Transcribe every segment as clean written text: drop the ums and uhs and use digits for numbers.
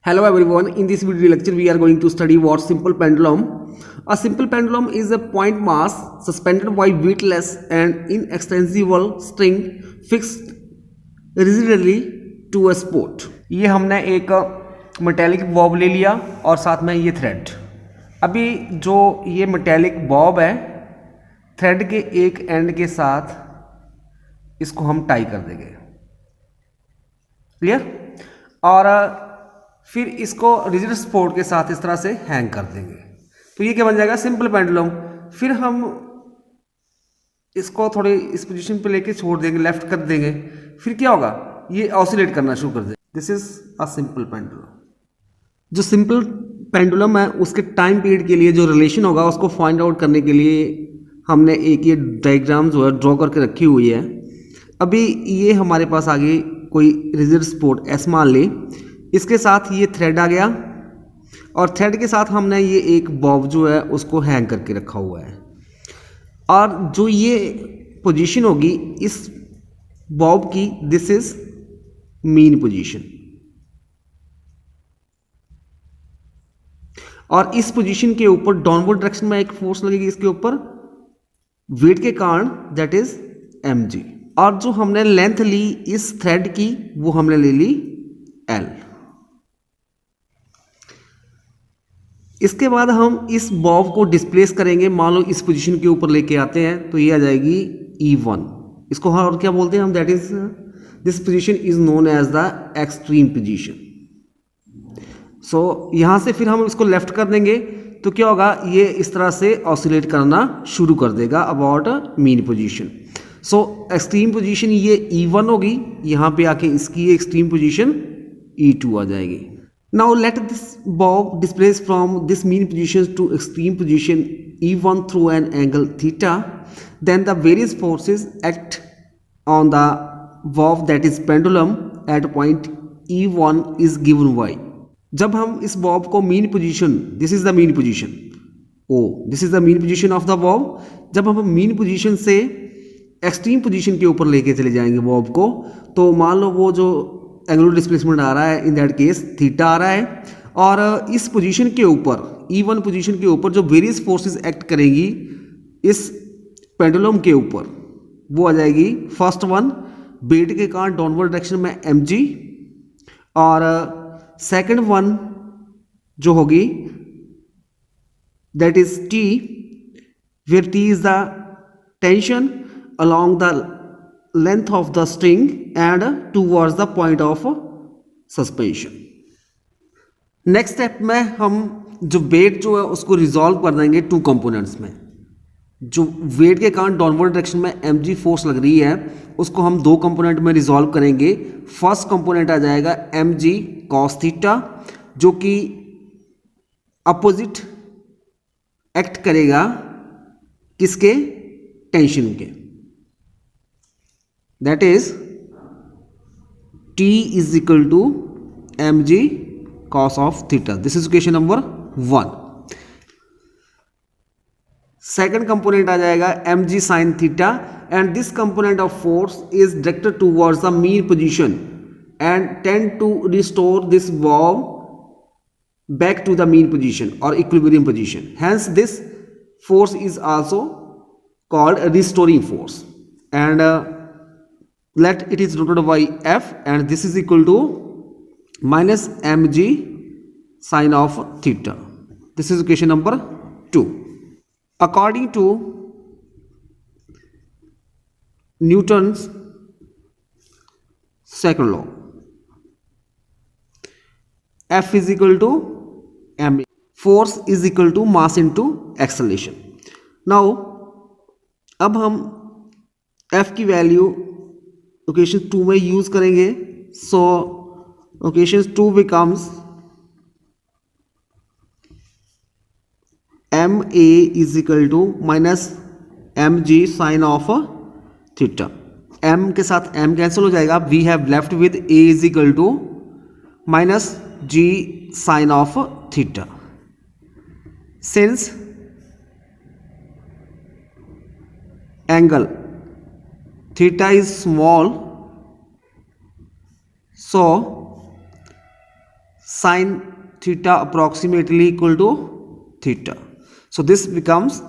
Hello everyone, in this video lecture we are going to study what simple pendulum. A simple pendulum is a point mass suspended by weightless and inextensible string fixed rigidly to a spot. ये हमने एक metallic Bob ले लिया और साथ में ये thread. अभी जो ये मेटेलिक बॉब है थ्रेड के एक एंड के साथ इसको हम टाई कर देंगे. क्लियर? और फिर इसको रिजिड सपोर्ट के साथ इस तरह से हैंग कर देंगे. तो ये क्या बन जाएगा? Simple pendulum. फिर हम इसको थोड़े इस पोजीशन पे लेके छोड़ देंगे, लेफ्ट कर देंगे. फिर क्या होगा? ये ऑसिलेट करना शुरू कर देगा. This is a simple pendulum. जो सिंपल पेंडुलम है उसके टाइम पीरियड के लिए जो रिलेशन होगा उसको फाइंड आउट करने के लिए हमने एक ये डायग्राम जो है ड्रॉ करके रखी हुई है. अभी ये हमारे पास आगे कोई रिजिड सपोर्ट एस मान ले, इसके साथ ये थ्रेड आ गया और थ्रेड के साथ हमने ये एक बॉब जो है उसको हैंग करके रखा हुआ है. और जो ये पोजीशन होगी इस बॉब की, दिस इज मीन पोजीशन. और इस पोजीशन के ऊपर डाउनवर्ड डायरेक्शन में एक फोर्स लगेगी इसके ऊपर वेट के कारण, दैट इज mg. और जो हमने लेंथ ली इस थ्रेड की वो हमने ले ली l. इसके बाद हम इस बॉब को डिस्प्लेस करेंगे. मान लो इस पोजीशन के ऊपर लेके आते हैं तो ये आ जाएगी E1. इसको और क्या बोलते हैं हम? That is this position is known as the extreme position. So यहाँ से फिर हम इसको लेफ्ट कर देंगे तो क्या होगा? ये इस तरह से ऑसिलेट करना शुरू कर देगा about mean position. So extreme position ये E1 होगी, यहाँ पे आके इसकी एक्सट्रीम पोजीशन E2 आ जाएगी. Now let this bob displace from this mean position to extreme position E1 through an angle theta. Then the various forces act on the bob, that is pendulum, at point E1 is given y. जब हम इस Bob को mean position, this is the mean position, this is the mean position of the Bob. जब हम mean position से extreme position के ऊपर लेके चले जाएंगे बॉब को, तो मान लो वो जो एंगुलर डिस्प्लेसमेंट आ रहा है इन दैट केस थीटा आ रहा है, और इस पोजीशन के ऊपर E1 पोजीशन के ऊपर जो वेरियस फोर्सेस एक्ट करेंगी इस पेंडुलम के ऊपर वो आ जाएगी. फर्स्ट वन वेट के कारण डाउनवर्ड डायरेक्शन में mg, और सेकंड वन जो होगी that is T, where T is the tension along the length of the string and towards the point of suspension. Next step में हम जो वेट जो है उसको रिजॉल्व कर देंगे टू कंपोनेंट्स में. जो वेट के कारण डाउनवर्ड डायरेक्शन में mg फोर्स लग रही है उसको हम दो कंपोनेंट में रिजॉल्व करेंगे. फर्स्ट कंपोनेंट आ जाएगा mg cos थीटा, जो कि अपोजिट एक्ट करेगा किसके? टेंशन के. That is T is equal to mg cos of theta. This is equation number 1. Second component आ जाएगा mg sin theta, and this component of force is directed towards the mean position and tend to restore this bob back to the mean position or equilibrium position. Hence this force is also called a restoring force, and let it is denoted by F, and this is equal to minus mg sin of theta. This is equation number 2. According to Newton's second law, F is equal to m, force is equal to mass into acceleration. Now अब हम F की value equation 2 में use करेंगे. So equation 2 becomes ma is equal to minus mg sine of theta. m के साथ m cancel हो जाएगा. We have left with a is equal to minus g sine of theta. Since angle theta is small, so sin theta approximately equal to theta. So this becomes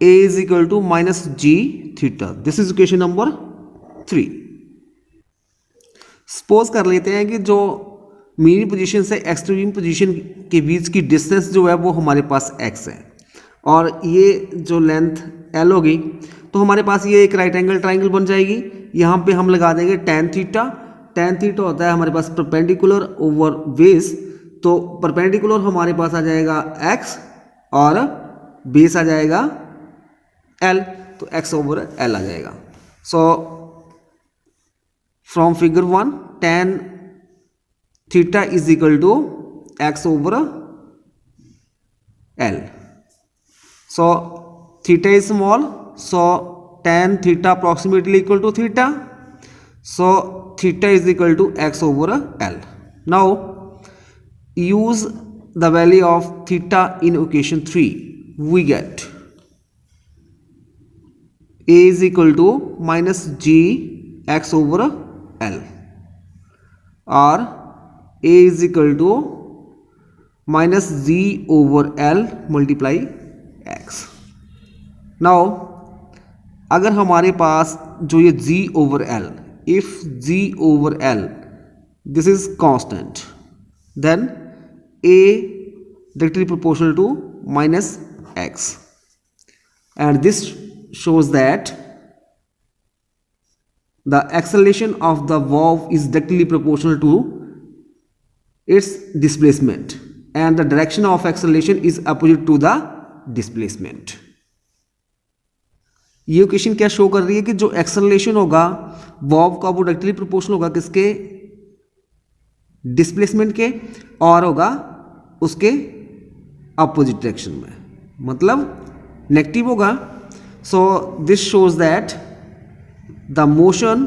a is equal to minus g theta. This is equation number 3. Suppose कर लेते हैं कि जो mean position से extreme position के बीच की distance जो है वो हमारे पास x है और ये जो लेंथ l होगी तो हमारे पास ये एक राइट एंगल ट्राइंगल बन जाएगी। यहाँ पे हम लगा देंगे tan थीटा। tan थीटा होता है हमारे पास परपेंडिकुलर ओवर बेस, तो परपेंडिकुलर हमारे पास आ जाएगा x और बेस आ जाएगा l, तो x ओवर l आ जाएगा। So from figure 1 tan theta is equal to x over l. So theta is small, so tan theta approximately equal to theta, so theta is equal to x over l. Now use the value of theta in equation 3. We get a is equal to minus g x over l or a is equal to minus z over l multiply x. Now अगर हमारे पास जो ये g over l, if g over l this is constant, then a directly proportional to minus x, and this shows that the acceleration of the valve is directly proportional to its displacement, and the direction of acceleration is opposite to the displacement. ये equation क्या show कर रही है कि जो acceleration होगा valve का वो डायरेक्टली प्रोपोर्शनल होगा किसके, डिस्प्लेसमेंट के, और होगा उसके अपोजिट डायरेक्शन में, मतलब नेगेटिव होगा। So this shows that the motion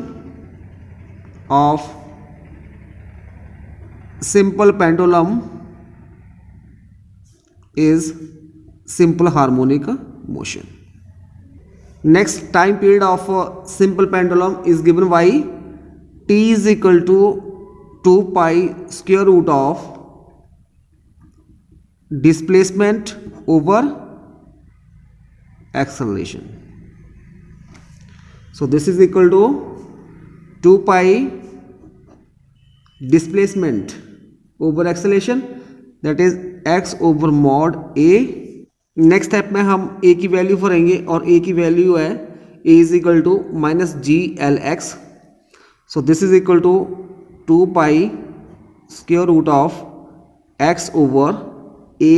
of simple pendulum is simple harmonic motion. Next, time period of simple pendulum is given by t is equal to 2 pi square root of displacement over acceleration. So this is equal to 2 pi displacement over acceleration, that is x over mod a. Next step में हम a की value भरेंगे और a की value है a is equal to minus g l x. So this is equal to 2 pi square root of x over a,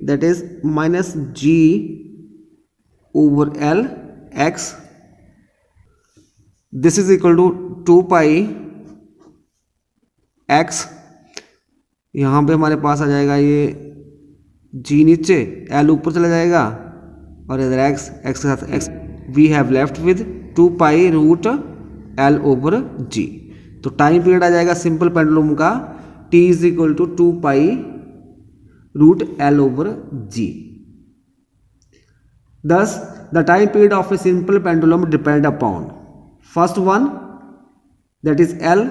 that is minus g over l x. This is equal to 2 pi x, यहाँ पे हमारे पास आ जाएगा ये g नीचे, l ऊपर चला जाएगा और इधर x के साथ x. We have left with 2 pi root l over g. तो टाइम पीरियड आ जाएगा सिंपल पेंडुलम का t is equal to 2 pi root l over g. Thus the time period of a simple pendulum depend upon first one, that is l,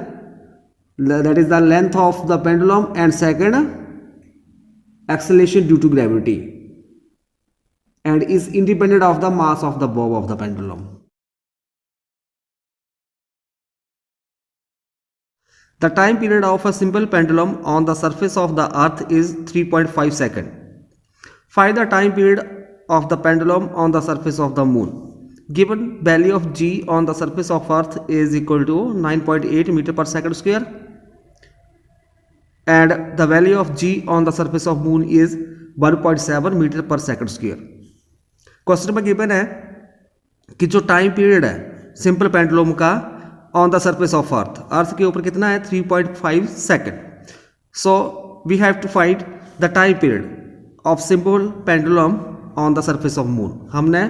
that is the length of the pendulum, and second acceleration due to gravity, and is independent of the mass of the bob of the pendulum. The time period of a simple pendulum on the surface of the earth is 3.5 seconds. Find the time period of the pendulum on the surface of the moon. Given value of g on the surface of earth is equal to 9.8 meter per second square, and the value of g on the surface of moon is 1.7 metre per second square. Question में given है कि जो time period है simple pendulum का on the surface of earth, earth के ऊपर कितना है 3.5 सेकंड. So we have to find the time period of simple pendulum on the surface of moon. हमने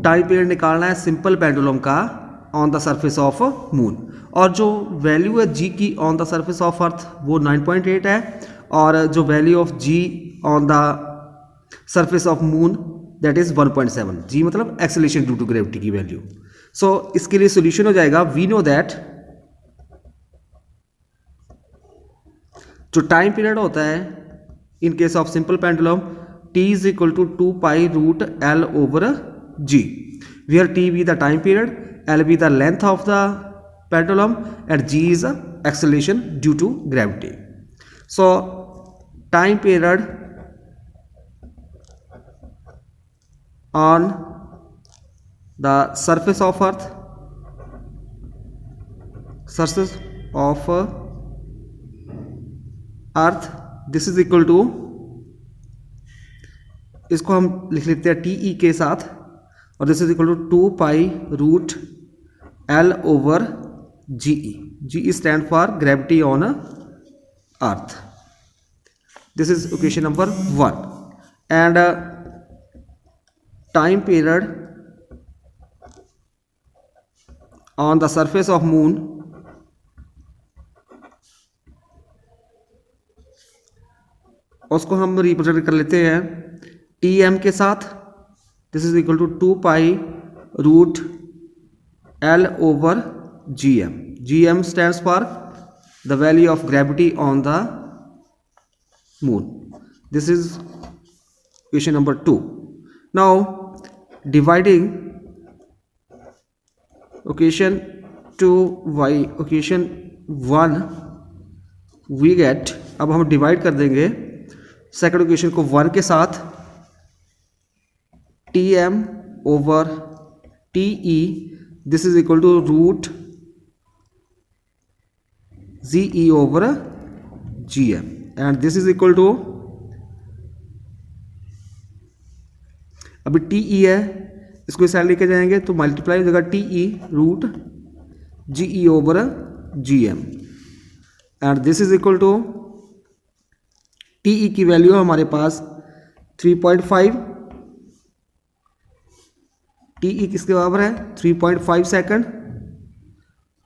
टाइम पीरियड निकालना है सिंपल पेंडुलम का on the surface of moon, और जो वैल्यू है g की on the surface of earth वो 9.8 है, और जो value of g on the surface of moon that is 1.7. g मतलब एक्सेलरेशन ड्यू टू ग्रेविटी की वैल्यू. सो इसके लिए सॉल्यूशन हो जाएगा, वी नो दैट जो टाइम पीरियड होता है in case of simple pendulum, t is equal to 2 pi root L over g, where t be the time period, l be the length of the pendulum and g is acceleration due to gravity. So time period on the surface of earth, this is equal to, इसको हम लिख लेते हैं T E के साथ, और this is equal to 2 pi root L over g e. G stand for gravity on earth. This is equation number 1. And time period on the surface of moon उसको हम रिप्रेजेंट कर लेते हैं T m के साथ. This is equal to 2 pi root L over g m. G m stands for the value of gravity on the moon. This is question number 2. Now dividing equation 2 by equation 1 we get, अब हम divide कर देंगे second equation को 1 के साथ, T m over T e, this is equal to root g e over g m, and this is equal to, अभी T e है, इसको इस साइड लेके जाएंगे तो मल्टीप्लाई हो जाएगा T e root g e over g m, and this is equal to, T e की वैल्यू है हमारे पास 3.5. टी ई किसके बराबर है 3.5 second.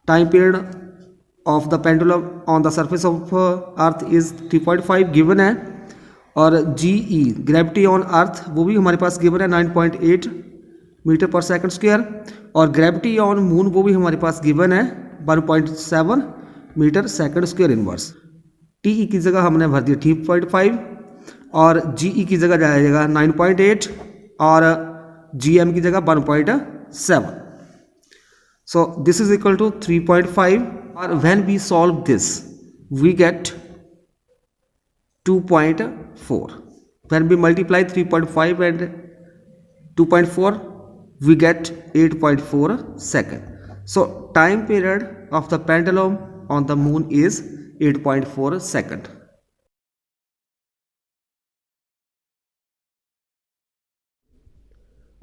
Time period of the pendulum on the surface of earth is 3.5 given है, और जी ई gravity on अर्थ वो भी हमारे पास गिवन है 9.8 मीटर पर सेकंड स्क्वायर, और ग्रेविटी ऑन मून वो भी हमारे पास गिवन है 1.7 metre second square inverse. T e की जगह हमने भर दिया 3.5 और जी ई की जगह जाएगा 9.8 और जी एम की जगह 1.7. So this is equal to 3.5, और when we solve this we get 2.4. When we multiply 3.5 and 2.4, we get 8.4 second. So time period of the pendulum on the moon is 8.4 second.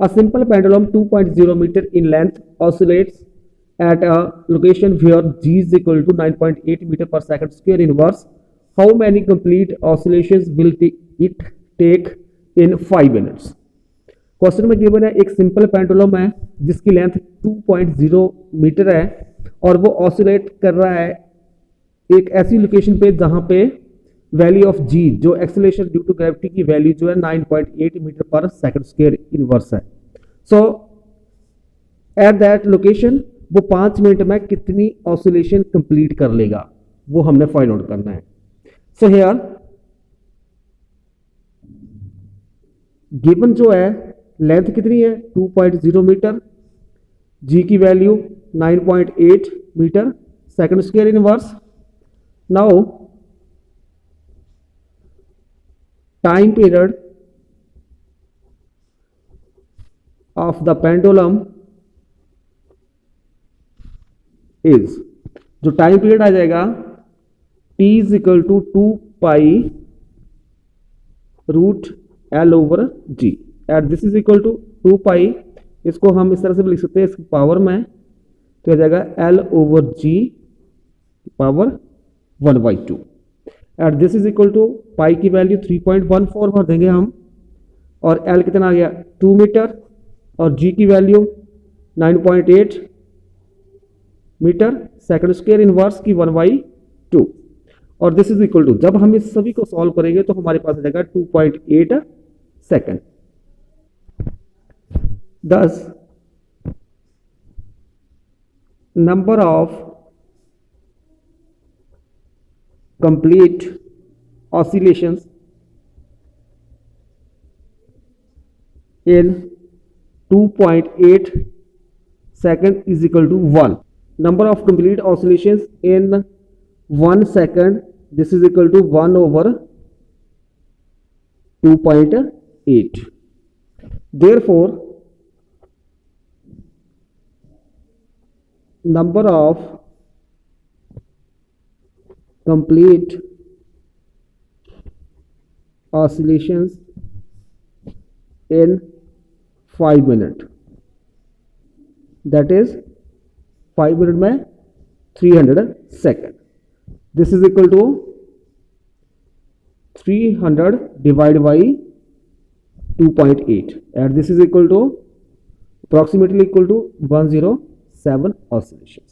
A simple pendulum 2.0 meter in length oscillates at a location where g is equal to 9.8 meter per second square inverse. How many complete oscillations will it take in 5 minutes? Question में given है एक simple pendulum है जिसकी length 2.0 metre है और वो oscillate कर रहा है एक ऐसी लोकेशन पे जहां पे वैल्यू ऑफ जी जो एक्सेलरेशन ड्यू टू ग्रेविटी की वैल्यू जो है 9.8 metre per second square inverse है. सो एट दैट लोकेशन वो 5 मिनट में कितनी ऑसिलेशन कंप्लीट कर लेगा वो हमने फाइंड आउट करना है. सो हियर गिवन जो है लेंथ कितनी है 2.0 मीटर, जी की value 9.8 meter second square inverse. Now time period of the pendulum is, जो टाइम पीरियड आ जाएगा t is equal to 2 pi root L over g, at this is equal to 2 pi, इसको हम इस तरह से भी लिख सकते हैं इसकी पावर में, तो आ जाएगा L over G power 1/2. At this is equal to pi की वैल्यू 3.14 भर देंगे हम, और एल कितना आ गया 2 मीटर और जी की value 9.8 meter second square inverse की 1/2, और दिस इज इक्वल टू, जब हम इस सभी को सॉल्व करेंगे तो हमारे पास आ जाएगा 2.8 second. Thus number of complete oscillations in 2.8 second is equal to 1. Number of complete oscillations in 1 second, this is equal to 1 over 2.8. Therefore, number of complete oscillations in 5 minutes, that is 5 minute में 300 second. This is equal to 300 divide by 2.8 and this is equal to approximately equal to 107 oscillation.